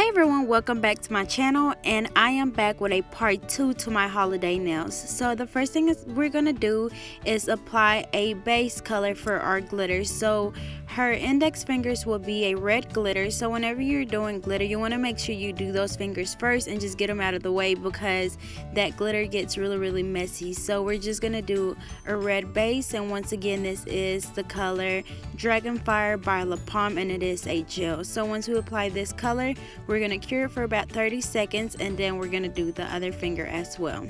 Hey everyone, welcome back to my channel, and I am back with a part 2 to my holiday nails. So the first thing we're gonna do is apply a base color for our glitter. So her index fingers will be a red glitter, so whenever you're doing glitter you want to make sure you do those fingers first and just get them out of the way, because that glitter gets really messy. So we're just gonna do a red base, and once again this is the color Dragonfire by La Pomme, and it is a gel. So once we apply this color, we're going to cure it for about 30 seconds, and then we're going to do the other finger as well.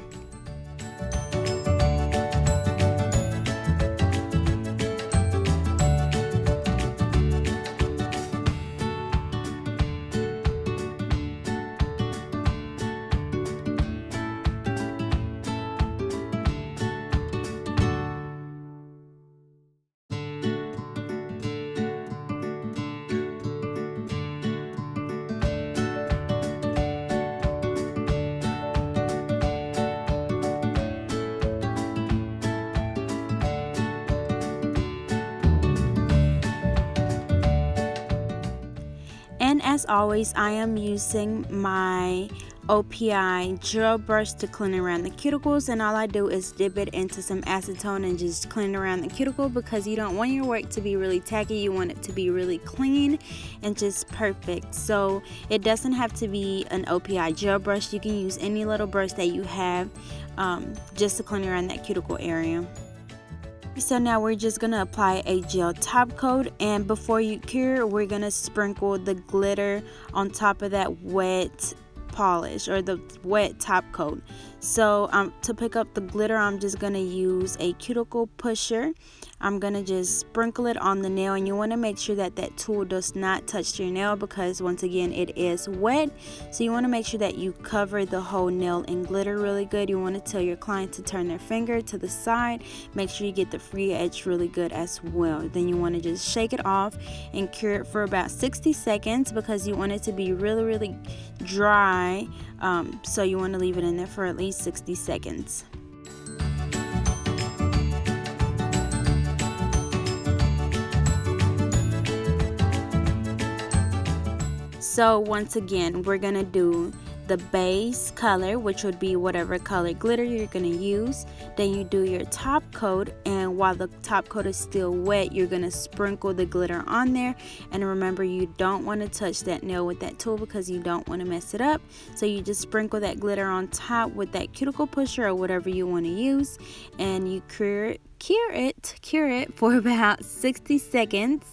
And as always, I am using my OPI gel brush to clean around the cuticles, and all I do is dip it into some acetone and just clean around the cuticle, because you don't want your work to be really tacky. You want it to be really clean and just perfect. So it doesn't have to be an OPI gel brush. You can use any little brush that you have just to clean around that cuticle area. So now we're just going to apply a gel top coat, and before you cure, we're going to sprinkle the glitter on top of that wet polish or the wet top coat. So to pick up the glitter, I'm just going to use a cuticle pusher. I'm going to just sprinkle it on the nail, and you want to make sure that that tool does not touch your nail, because once again it is wet. So you want to make sure that you cover the whole nail in glitter really good. You want to tell your client to turn their finger to the side. Make sure you get the free edge really good as well. Then you want to just shake it off and cure it for about 60 seconds, because you want it to be really dry. So you want to leave it in there for at least 60 seconds. So once again, we're gonna do the base color, which would be whatever color glitter you're gonna use. Then you do your top coat, and while the top coat is still wet, you're gonna sprinkle the glitter on there. And remember, you don't want to touch that nail with that tool, because you don't want to mess it up. So you just sprinkle that glitter on top with that cuticle pusher or whatever you want to use, and you cure it for about 60 seconds.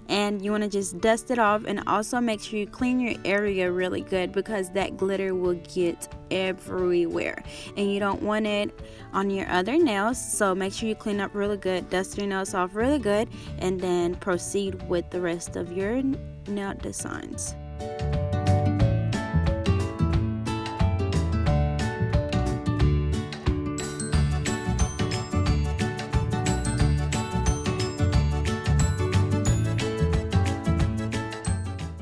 And you want to just dust it off, and also make sure you clean your area really good, because that glitter will get everywhere and you don't want it on your other nails. So make sure you clean up really good, dust your nails off really good, and then proceed with the rest of your nail designs.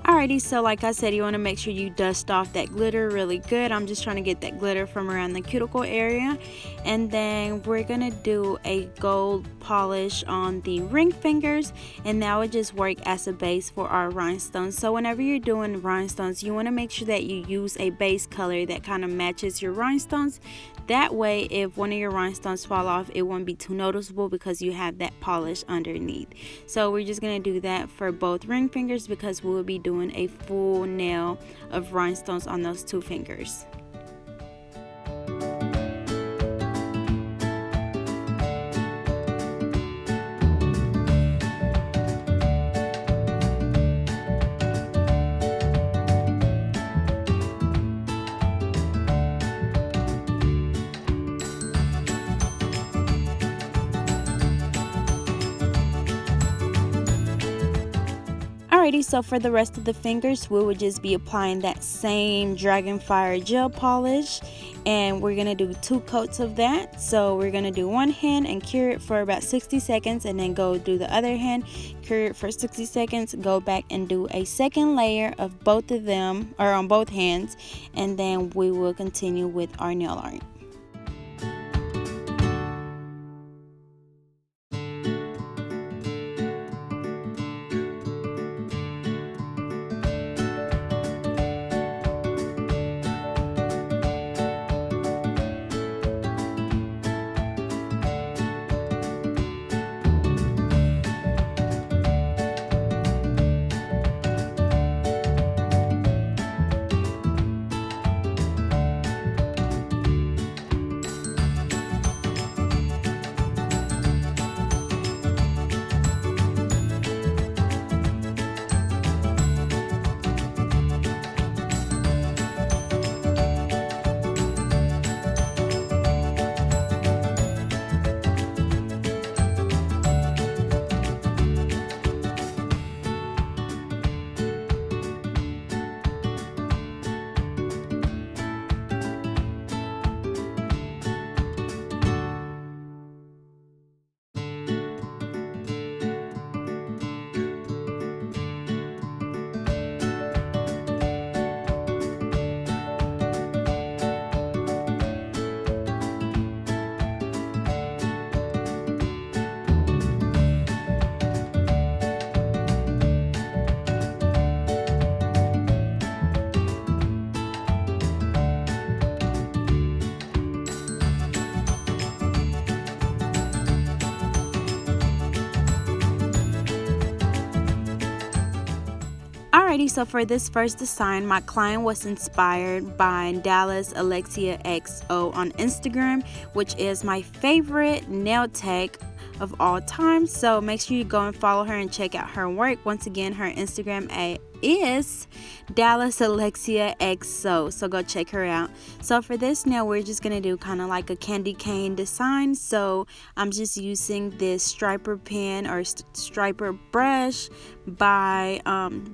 Alrighty, so like I said, you want to make sure you dust off that glitter really good. I'm just trying to get that glitter from around the cuticle area. And then we're going to do a gold polish on the ring fingers, and that would just work as a base for our rhinestones. So whenever you're doing rhinestones, you want to make sure that you use a base color that kind of matches your rhinestones. That way, if one of your rhinestones fall off, it won't be too noticeable, because you have that polish underneath. So we're just going to do that for both ring fingers, because we'll be doing a full nail of rhinestones on those two fingers. Alrighty, so for the rest of the fingers, we would just be applying that same Dragonfire gel polish, and we're gonna do 2 coats of that. So we're gonna do one hand and cure it for about 60 seconds, and then go do the other hand, cure it for 60 seconds, go back and do a second layer of both of them, or on both hands, and then we will continue with our nail art. Alrighty, so for this first design, my client was inspired by Dallas Alexia XO on Instagram, which is my favorite nail tech of all time. So make sure you go and follow her and check out her work. Once again, her Instagram is Dallas Alexia XO, so go check her out. So for this nail, we're just gonna do kind of like a candy cane design. So I'm just using this striper pen or striper brush by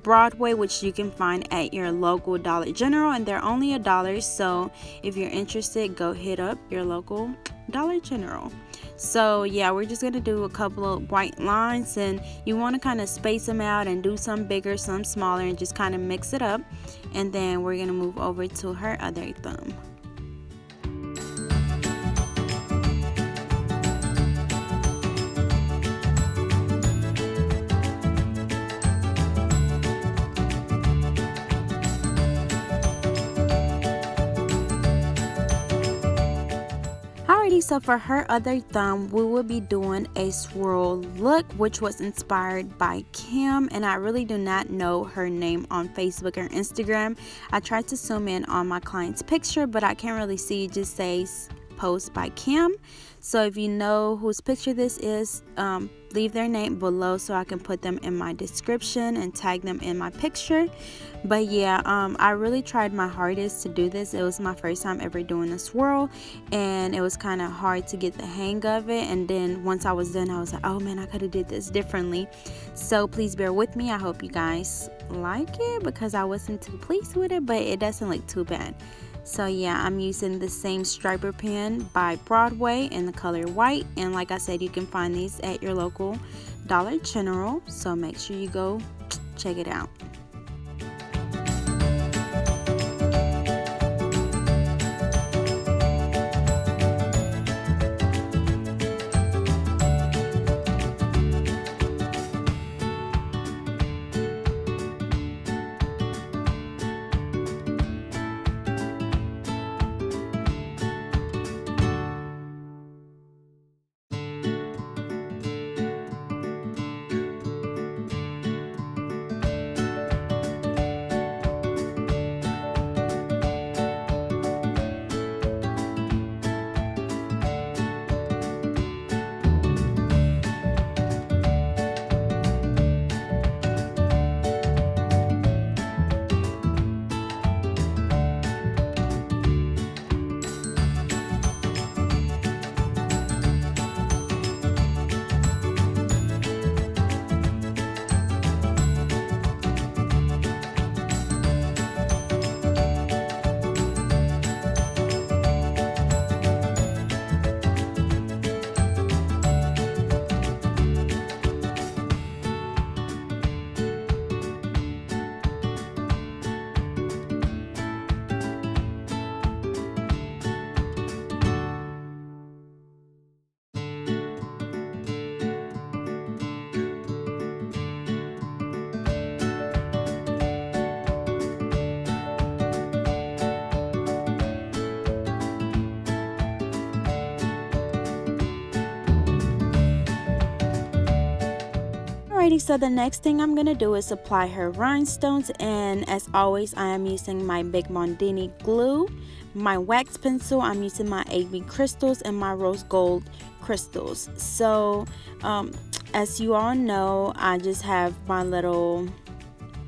Broadway, which you can find at your local Dollar General, and they're only $1. So if you're interested, go hit up your local Dollar General. So yeah, we're just gonna do a couple of white lines, and you want to kind of space them out and do some bigger, some smaller, and just kind of mix it up. And then we're gonna move over to her other thumb. Alrighty, so for her other thumb, we will be doing a swirl look, which was inspired by Kim, and I really do not know her name on Facebook or Instagram. I tried to zoom in on my client's picture, but I can't really see. It just says post by Kim. So if you know whose picture this is, leave their name below so I can put them in my description and tag them in my picture. But yeah, I really tried my hardest to do this. It was my first time ever doing a swirl, and it was kind of hard to get the hang of it. And then once I was done, I was like, oh man, I could have did this differently. So please bear with me. I hope you guys like it, because I wasn't too pleased with it, but it doesn't look too bad. So yeah, I'm using the same striper pen by Broadway in the color white, and like I said, you can find these at your local Dollar General, so make sure you go check it out. Alrighty, so the next thing I'm going to do is apply her rhinestones, and as always, I am using my Big Mondini glue, my wax pencil, I'm using my AB crystals, and my rose gold crystals. So as you all know, I just have my little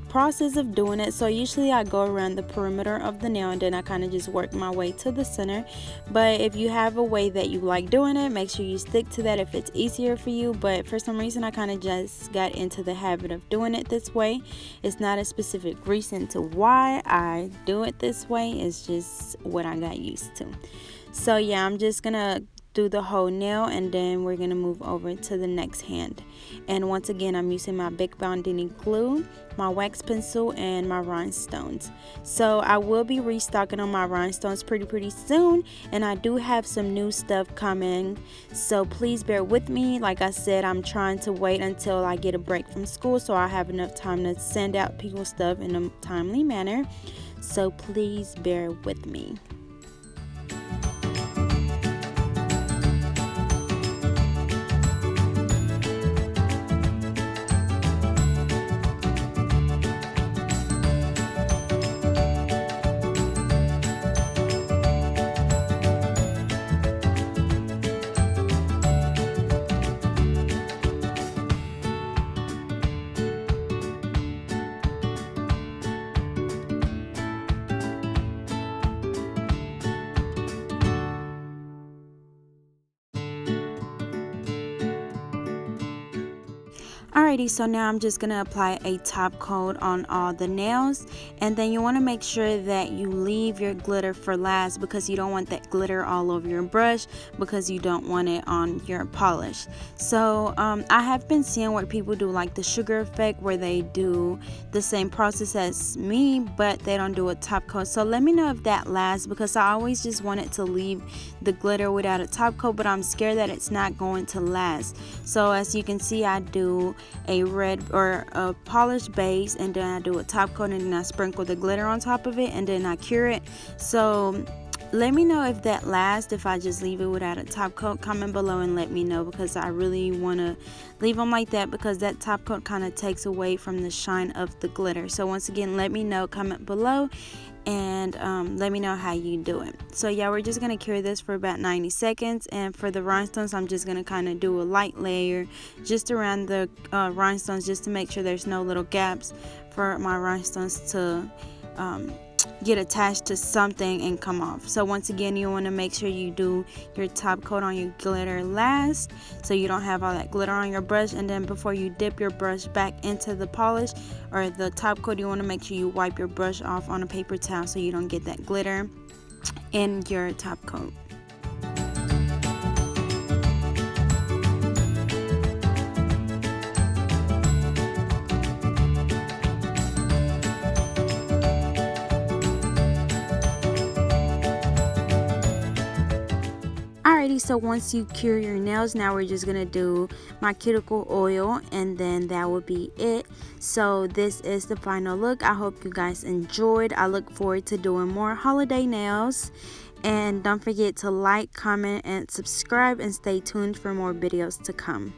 process of doing it. So usually I go around the perimeter of the nail, and then I kind of just work my way to the center. But if you have a way that you like doing it, make sure you stick to that if it's easier for you. But for some reason, I kind of just got into the habit of doing it this way. It's not a specific reason to why I do it this way, it's just what I got used to. So yeah, I'm just gonna do the whole nail, and then we're gonna move over to the next hand. And once again, I'm using my Big Mondini glue, my wax pencil, and my rhinestones. So I will be restocking on my rhinestones pretty soon, and I do have some new stuff coming, so please bear with me. Like I said, I'm trying to wait until I get a break from school so I have enough time to send out people stuff in a timely manner, so please bear with me. Alrighty, so now I'm just going to apply a top coat on all the nails, and then you want to make sure that you leave your glitter for last because you don't want that glitter all over your brush because you don't want it on your polish. So I have been seeing where people do like the sugar effect where they do the same process as me but they don't do a top coat. So let me know if that lasts because I always just wanted to leave the glitter without a top coat, but I'm scared that it's not going to last. So as you can see, I do a red or a polished base, and then I do a top coat, and then I sprinkle the glitter on top of it, and then I cure it. So let me know if that lasts, if I just leave it without a top coat. Comment below and let me know because I really want to leave them like that because that top coat kind of takes away from the shine of the glitter. So once again, let me know, comment below, and let me know how you do it. So yeah, we're just gonna cure this for about 90 seconds, and for the rhinestones I'm just gonna kind of do a light layer just around the rhinestones just to make sure there's no little gaps for my rhinestones to get attached to something and come off. So once again, you want to make sure you do your top coat on your glitter last so you don't have all that glitter on your brush, and then before you dip your brush back into the polish or the top coat, you want to make sure you wipe your brush off on a paper towel so you don't get that glitter in your top coat. Alrighty, so once you cure your nails, now we're just gonna do my cuticle oil, and then that will be it. So this is the final look. I hope you guys enjoyed. I look forward to doing more holiday nails, and don't forget to like, comment, and subscribe, and stay tuned for more videos to come.